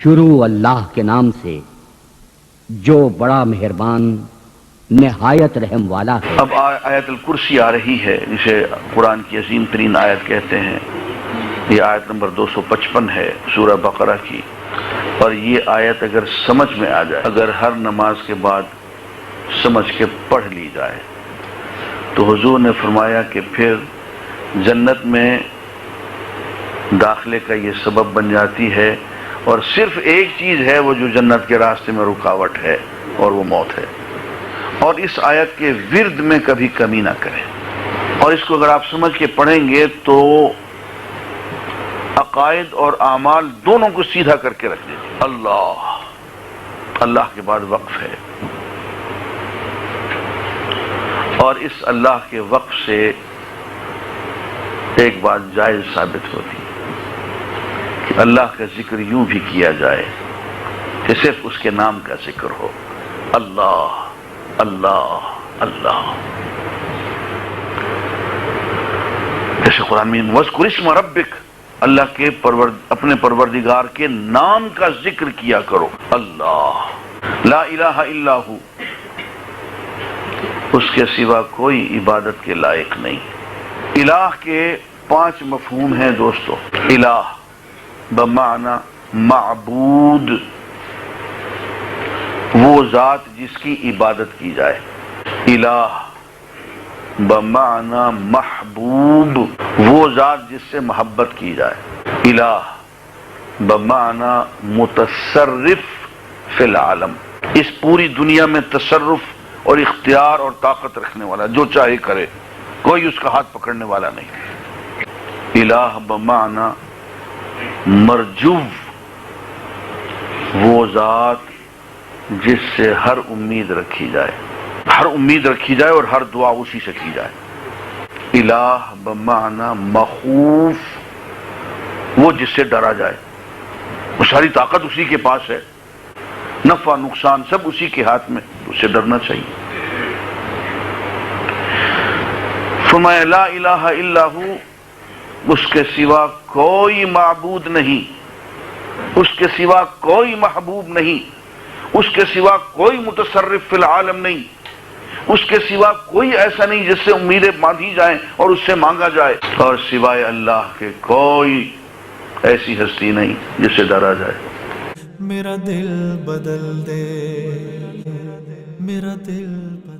شروع اللہ کے نام سے جو بڑا مہربان نہایت رحم والا ہے۔ اب آیت الکرسی آ رہی ہے جسے قرآن کی عظیم ترین آیت کہتے ہیں۔ یہ آیت نمبر 255 ہے سورہ بقرہ کی، اور یہ آیت اگر سمجھ میں آ جائے، اگر ہر نماز کے بعد سمجھ کے پڑھ لی جائے، تو حضور نے فرمایا کہ پھر جنت میں داخلے کا یہ سبب بن جاتی ہے، اور صرف ایک چیز ہے وہ جو جنت کے راستے میں رکاوٹ ہے، اور وہ موت ہے۔ اور اس آیت کے ورد میں کبھی کمی نہ کریں، اور اس کو اگر آپ سمجھ کے پڑھیں گے تو عقائد اور اعمال دونوں کو سیدھا کر کے رکھ دیجیے۔ اللہ کے بعد وقف ہے، اور اس اللہ کے وقف سے ایک بات جائز ثابت ہوتی ہے کہ اللہ کا ذکر یوں بھی کیا جائے کہ صرف اس کے نام کا ذکر ہو، اللہ اللہ اللہ، جیسے قرآن میں وَاذْكُرِ اسْمَ رَبِّكَ، اللہ کے اپنے پروردگار کے نام کا ذکر کیا کرو، اللہ لا الہ الا ہو، اس کے سوا کوئی عبادت کے لائق نہیں۔ الہ کے 5 مفہوم ہیں دوستو۔ الہ بمعنی معبود، وہ ذات جس کی عبادت کی جائے۔ الہ بمعنی محبوب، وہ ذات جس سے محبت کی جائے۔ الہ بمعنی متصرف فی العالم، اس پوری دنیا میں تصرف اور اختیار اور طاقت رکھنے والا، جو چاہے کرے، کوئی اس کا ہاتھ پکڑنے والا نہیں۔ الہ بمعنی مرجو، وہ ذات جس سے ہر امید رکھی جائے، ہر امید رکھی جائے اور ہر دعا اسی سے کی جائے۔ الہ بمعنی مخوف، وہ جس سے ڈرا جائے، وہ ساری طاقت اسی کے پاس ہے، نفع نقصان سب اسی کے ہاتھ میں، اس سے ڈرنا چاہیے۔ فرمایا لا الہ الا ہو، اس کے سوا کوئی معبود نہیں، اس کے سوا کوئی محبوب نہیں، اس کے سوا کوئی متصرف فی العالم نہیں، اس کے سوا کوئی ایسا نہیں جس سے امیدیں باندھی جائیں اور اس سے مانگا جائے، اور سوائے اللہ کے کوئی ایسی ہستی نہیں جس سے ڈرا جائے۔ میرا دل بدل دے، میرا دل بدل